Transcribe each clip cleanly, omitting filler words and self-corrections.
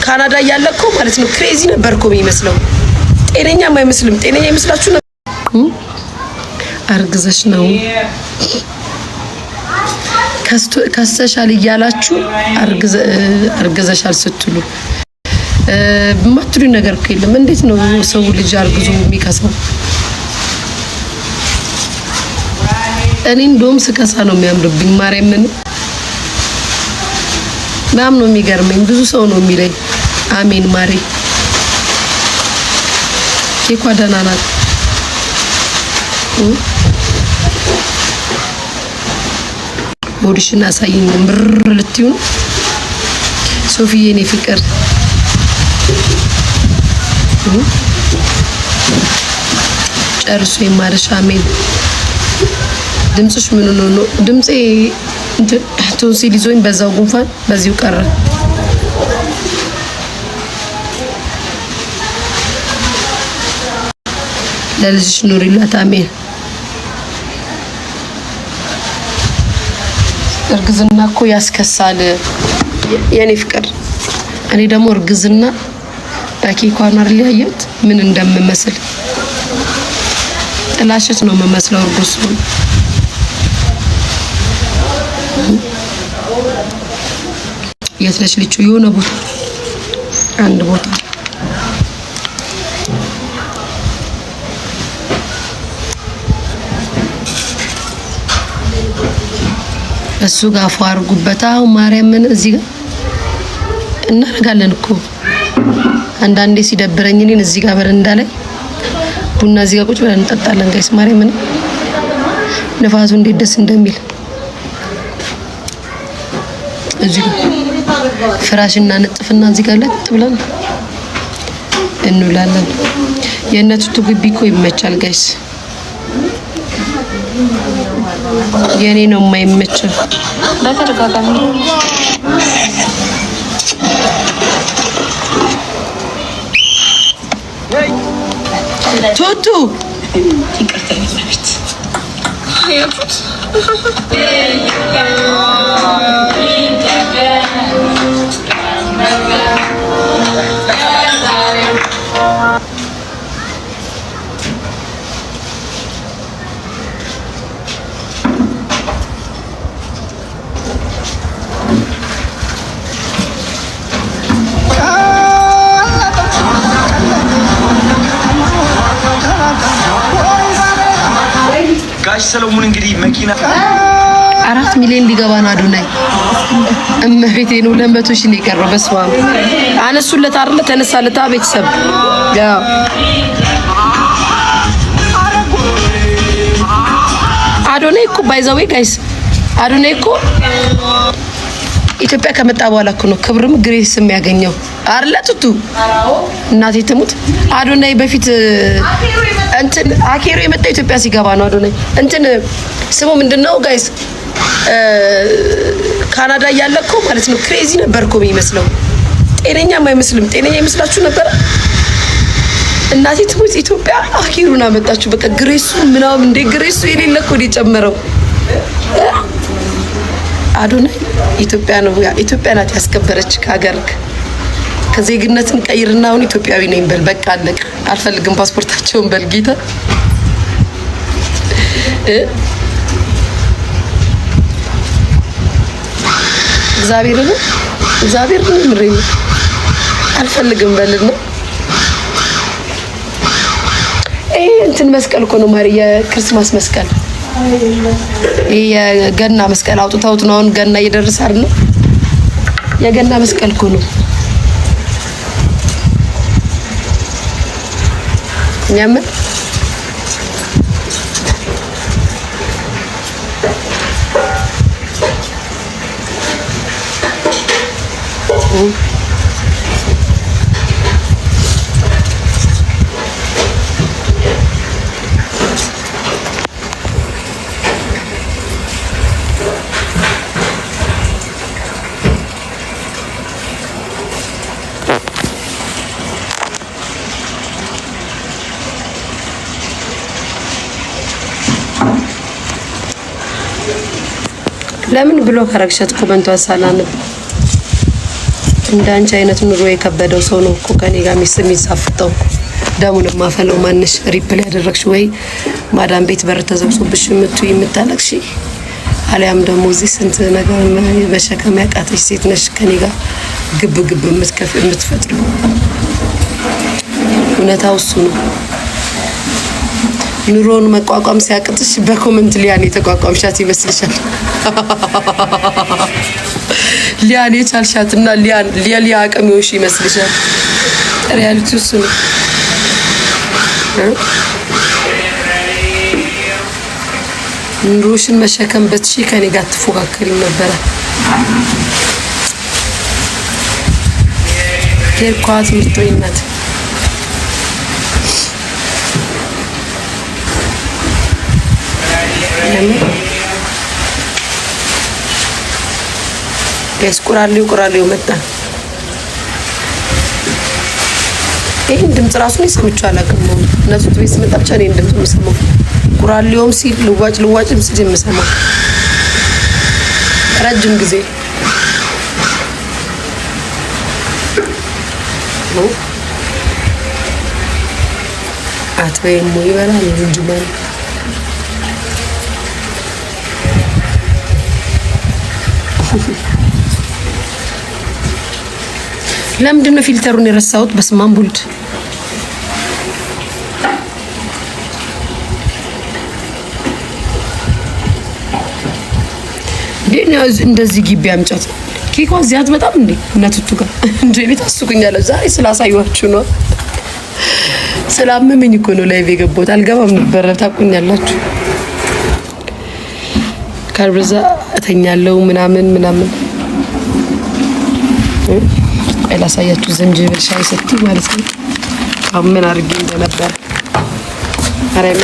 ካናዳ እያለኩ ማለት ነው ክሬዚ ነበርኩ የሚመስለው። ጤነኛም አይመስልም። ጤነኛ ይመስላችሁ ነበር? አርግዘሽ ነው ከስተሻል እያላችሁ አርግዘሻል ስትሉ ማትሉ ነገር እኮ የለም። እንዴት ነው ሰው ልጅ አርግዞ የሚከሳው? እኔ እንደውም ስከሳ ነው የሚያምርብኝ። ማርያምን በጣም ነው የሚገርመኝ። ብዙ ሰው ነው የሚለኝ አሜን ማሬ ኬኳ ደህና ናት። ሆድሽን አሳይኝ ምር ልትዩ ነው ሶፊዬ የኔ ፍቅር። ጨርሶ የማርሽ አሜን። ድምጽሽ ምን ነው? ድምጼ ቶንሲል ይዞኝ በዛው ጉንፋን በዚሁ ቀረ። ለልጅሽ ኑሪላት አሜን። እርግዝና እኮ ያስከሳል የኔ ፍቅር። እኔ ደግሞ እርግዝና በኬኳን አርሊያየት ምን እንደምመስል ጥላሸት ነው የምመስለው እርጉዝ ነው። የት ነሽ ልጁ? የሆነ ቦታ አንድ ቦታ እሱ ጋር ፏርጉበት። አሁን ማርያምን እዚህ ጋር እናደርጋለን እኮ አንዳንዴ ሲደብረኝ እኔን እዚህ ጋር በረንዳ ላይ ቡና እዚህ ጋር ቁጭ ብለን እንጠጣለን ጋይስ። ማርያምን ንፋሱ እንዴት ደስ እንደሚል እዚህ ፍራሽና ነጥፍና እዚህ ጋር ለጥ ብለን እንውላለን። የእነቱ ግቢ እኮ ይመቻል ጋይስ። የኔ ነው የማይመቸው በተደጋጋሚ ቱቱ ይቅርታ ማለት ያፉት ጋሽ ሰለሞን እንግዲህ መኪና 4 ሚሊዮን ሊገባ ነው። አዶናይ እመቤቴ ነው 200 ሺህ ነው የቀረው። በስዋም አነሱለት አይደለ? ተነሳለታ ቤተሰብ ያው አዶናይ እኮ ባይዛዌ ጋይስ አዶናይ እኮ ኢትዮጵያ ከመጣ በኋላ እኮ ነው ክብርም ግሬስ የሚያገኘው አይደለ? ቱቱ እናቴ ትሙት። አዶናይ በፊት እንትን አኬሮ የመጣው ኢትዮጵያ ሲገባ ነው። አዶናይ እንትን ስሙ ምንድነው ጋይስ? ካናዳ እያለኩ ማለት ነው ክሬዚ ነበርኩ የሚመስለው። ጤነኛም አይመስልም። ጤነኛ ይመስላችሁ ነበር? እናቴ ትሙት ኢትዮጵያ አኬሩን አመጣችሁ። በቃ ግሬሱ ምናምን እንደ ግሬሱ የሌለ እኮ የጨመረው አዶናይ ኢትዮጵያ ነው። ኢትዮጵያ ናት ያስከበረች ከሀገር ከዜግነትን ቀይርና አሁን ኢትዮጵያዊ ነኝ በል። በቃ አለቀ። አልፈልግም ፓስፖርታቸውን በል ጌታ እግዚአብሔርን ምሬ አልፈልግም በልና እንትን መስቀል እኮ ነው ማሪ፣ የክርስማስ መስቀል የገና መስቀል አውጥተውት ነው። አሁን ገና እየደረሰ አይደል? የገና መስቀል እኮ ነው። ያምን ለምን ብሎ ከረክሸት ኮመንት ወሰናን እንዳንቺ አይነት ኑሮ የከበደው ሰው ነው እኮ ከኔ ጋር የሚሳፍጠው። ደሙን ማፈለው ማንሽ ሪፕል ያደረግሽ ወይ ማዳም ቤት በር ተዘግቶብሽ የምታለቅሽ አሊያም ደግሞ እዚህ ስንት ነገር በሸከም ያቃተሽ ሴት ነሽ ከኔ ጋር ግብ ግብ የምትፈጥሩ። እውነታው እሱ ነው። ኑሮን መቋቋም ሲያቅትሽ በኮመንት ሊያን የተቋቋምሻት ይመስልሻል? ሊያን የቻልሻትና ሊያ አቅሚዎች ይመስልሻል? ሪያሊቲ እሱ ነው። ኑሮሽን መሸከም በትሺ ከኔ ጋር ትፎካከሪም ነበረ። የኳት ምርጦይነት ቁራሌው መጣ። ይሄን ድምጽ ራሱን ይሰምቻለሁ አላውቅም። እነሱ ቤት ስመጣ ብቻ ነው ድምጽ የምሰማው። ቁራሌውም ሲል ልዋጭም ሲል የምሰማው ረጅም ጊዜ ነው። አትበይም ወይ ይበላል እንጂ ማለት ለምንድን ነው ፊልተሩን የረሳሁት? በስማም ቡልድ እንደዚህ ግቢ አምጫት ኬኳ እዚህ አትመጣም እንዴ? እናትቱ ጋር እንዴ ቤት አስቁኛለሁ። ዛሬ ስላሳዩአችሁ ነው። ስላመመኝ እኮ ነው ላይቭ የገባሁት። አልገባም ነበር ታውቁኛላችሁ። ካልበዛ እተኛለሁ ምናምን ላሳያችሁ። ዝንጅብል ሻይ ስትይ ማለት ነው። አሁን ምን አድርጌ እንደነበር አሬማ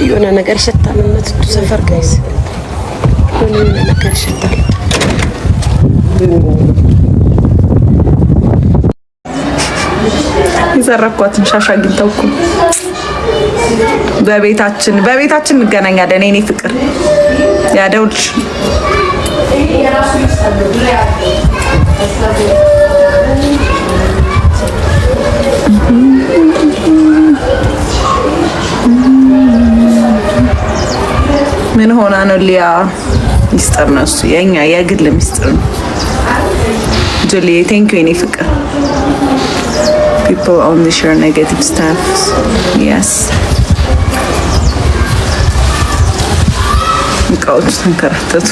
የሆነ ነገር ይሸታል። እናትቱ ሰፈር ጋይስ የሆነ ነገር ይሸታል። የዘረኳትን ሻሽ አግኝተው እኮ በቤታችን እንገናኛለን። የኔ ፍቅር ያደውልሽ ምን ሆና ነው? ሊያ ሚስጥር ነው እሱ፣ የኛ የግል ሚስጥር ነው። ጁሊ ቴንክ ዩ የኔ ፍቅር። people only share negative stuff. yes እቃዎቹ ተንከራተቱ።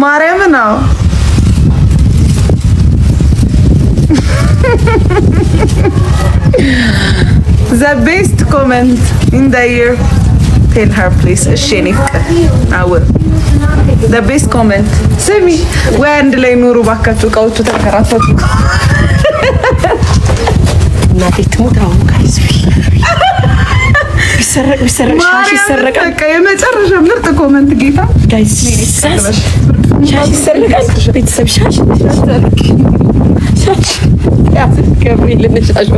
ማርያም ነው the best comment in the year. tell her please እሺ እኔ ፍቅር I will the best comment ስሚ ወይ አንድ ላይ ኑሩ ባካችሁ። እቃዎቹ ተንከራተቱ። እናቴ ትሞት አሁን ጋይስ ቢሰረቅ ሻሽ ይሰረቃል። በቃ የመጨረሻ ምርጥ ኮመንት ጌታ ጋይስ ሻሽ ይሰረቃል። ቤተሰብ ሻሽ ገብርኤል ነሻሽ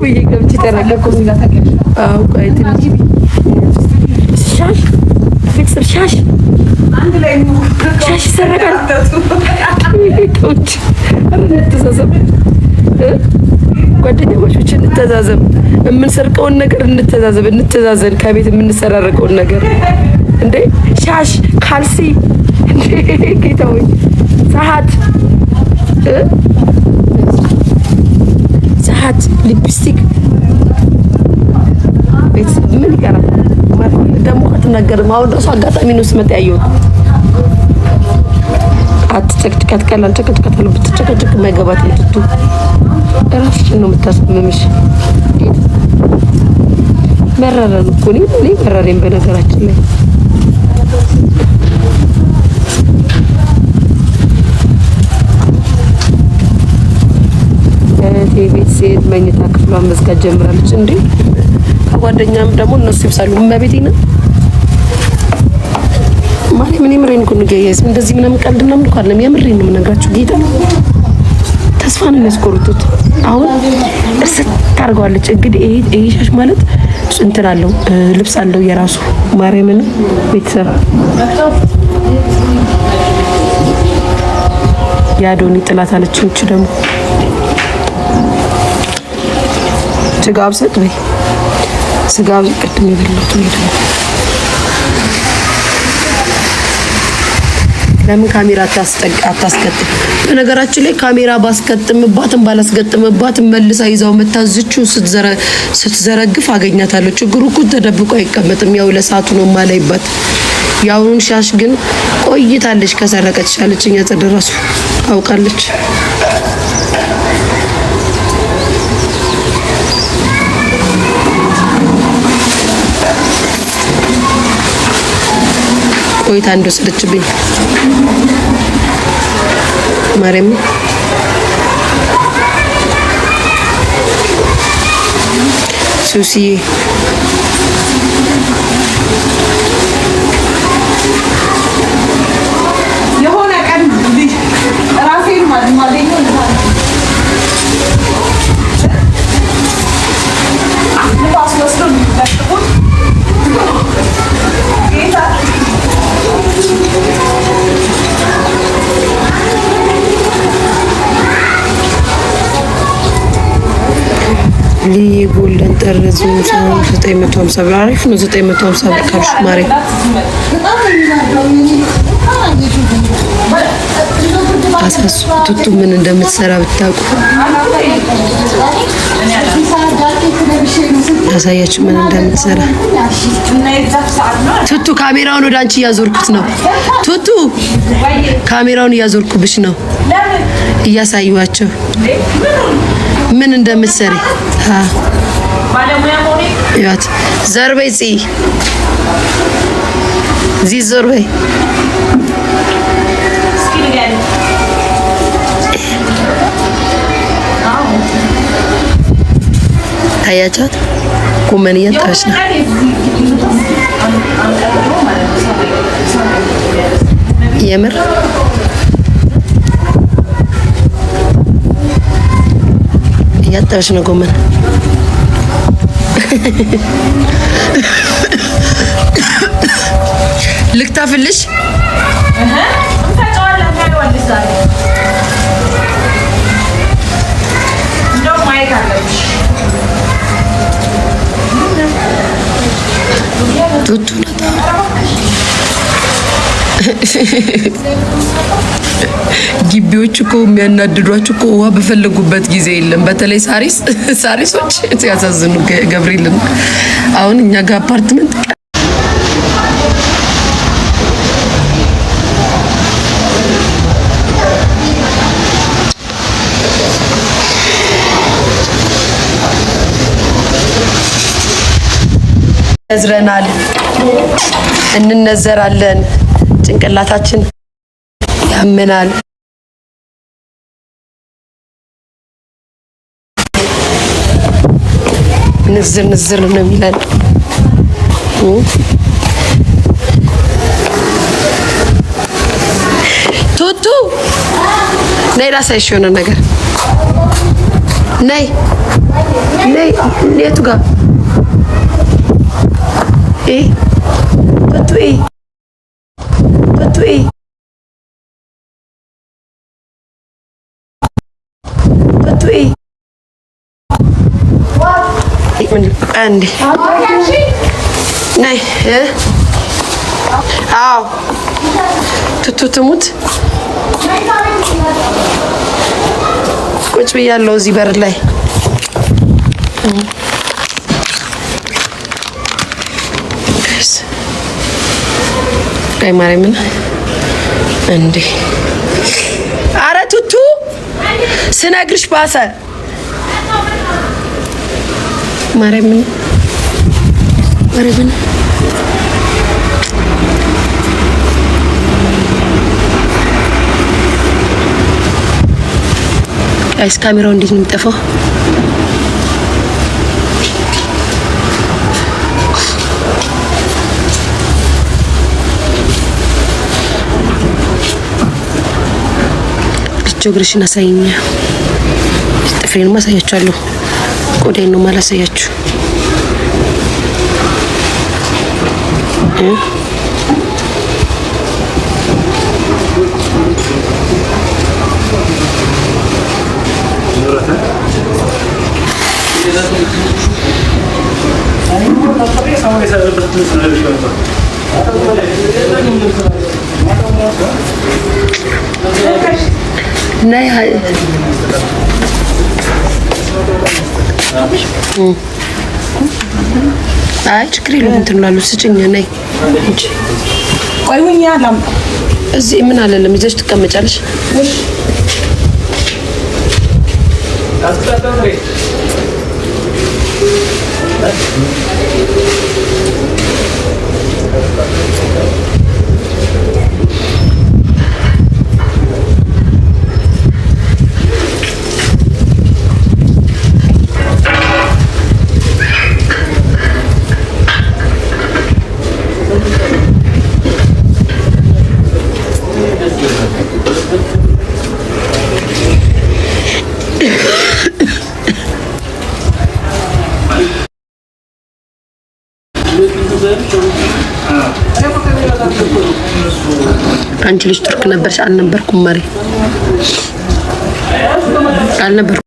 ብዬ ገብቼ ተረጋግኩ። አዎ ቆይ ትንሽ ሻሽ ቤተሰብ ሻሽ አንድ ላይ ሻሽ ይሰረቃል። እንተዛዘብ ጓደኛሞች እንተዛዘብ። የምንሰርቀውን ነገር እንተዛዘን። ከቤት የምንሰራረቀውን ነገር እንዴ ሻሽ ካልሲ ጌታዊ ሰዓት ሊፕስቲክ ምን ይቀራል ደግሞ አትናገርም። አሁን እራሱ አጋጣሚ ነው ስመጣ ያየሁት። ጨቅጭቃት ቀላል ጨቅጭቃት አለ ብትጨቅጭቅ ማይገባት እንትቱ ራስሽን ነው የምታስመምሽ። መረረን እኮ እኔ መረረኝ በነገራችን ላይ ቤት ሴት መኝታ ክፍሏን መዝጋት ጀምራለች እንዴ ከጓደኛም ደግሞ እነሱ ይብሳሉ መቤቴና ማሪ ምን ይምረኝ እኮ ንገያይስ እንደዚህ ምንም ቀልድ ምናምን እኮ አይደለም የምሬን ነው የምነግራችሁ ጌታ ተስፋ ነው የሚያስቆርጡት አሁን እርስ ታርጓለች እንግዲህ ይሄ ሻሽ ማለት እንትን አለው ልብስ አለው የራሱ ማርያምን ቤተሰብ ያዶኒ ጥላት አለች እንቺ ደግሞ ስጋብ ሰጥ በይ ስጋብ ቅድም ይበሉት ነው ለምን ካሜራ አታስቀጥም በነገራችን ላይ ካሜራ ባስቀጥምባትም ባላስቀጥምባትም መልሳ ይዛው መታዝቹ ስትዘረግፍ አገኛታለሁ ችግሩ እኮ ተደብቆ አይቀመጥም ያው ለሳቱ ነው ማላይባት ያውኑን ሻሽ ግን ቆይታለች ከሰረቀች ሻለችኛ ተደረሱ አውቃለች ቆይታ እንደወሰደችብኝ ማርያም ሱሲ የሆነ ቀን ራሴን ማገኘው ንፋስ ወስዶ የሚጠቅቁት ጌታ ጎልደን ጠርዙ 950 ብር አሪፍ ነው 950 ብር ካልሽ ማሪ አሳስቱቱ ምን እንደምትሰራ ብታውቁ ያሳያችሁ ምን እንደምትሰራ ቱቱ ካሜራውን ወደ አንቺ እያዞርኩት ነው ቱቱ ካሜራውን እያዞርኩብሽ ነው እያሳዩዋቸው ምን እንደምትሰሪ ባለሙያ ሆኔ ያት ዘርበይ ዚ ዘርበይ ታያቻት ኮመን እያጣች ነው የምር እያጣች ነው ጎመን ልክታፍልሽ ቱቱ ግቢዎች እኮ የሚያናድዷችሁ እኮ ውሃ በፈለጉበት ጊዜ የለም። በተለይ ሳሪሶች ሲያሳዝኑ ገብርኤልን አሁን እኛ ጋር አፓርትመንት ነዝረናል፣ እንነዘራለን፣ ጭንቅላታችን ያመናል። ንዝር ነው የሚለን። ቱቱ ነይ ላሳይሽ የሆነ ነገር ነይ የቱ ጋር ቱቱ አንዴ ነይ አዎ ቱቱ ትሙት ቁጭ ብያለሁ እዚህ በር ላይ ማርያምን እንዴ ስነግርሽ ባሰ ማርያምን ጋይስ ካሜራው እንዴት ነው የሚጠፋው? ጆግሪሽን አሳይኛ። ጥፍሬን ማሳያችኋለሁ። ቆዳዬን ነው ማላሳያችሁ። ናይ አይ ችግር የለውም እንትን እላለሁ። ስጭኝ ነይ እንጂ ቆይ ሁኛ ላም እዚህ ምን አለለም ይዘሽ ትቀመጫለሽ። አንቺ ልጅ ቱርክ ነበርሽ አልነበርኩም? ማሪ አልነበርኩም።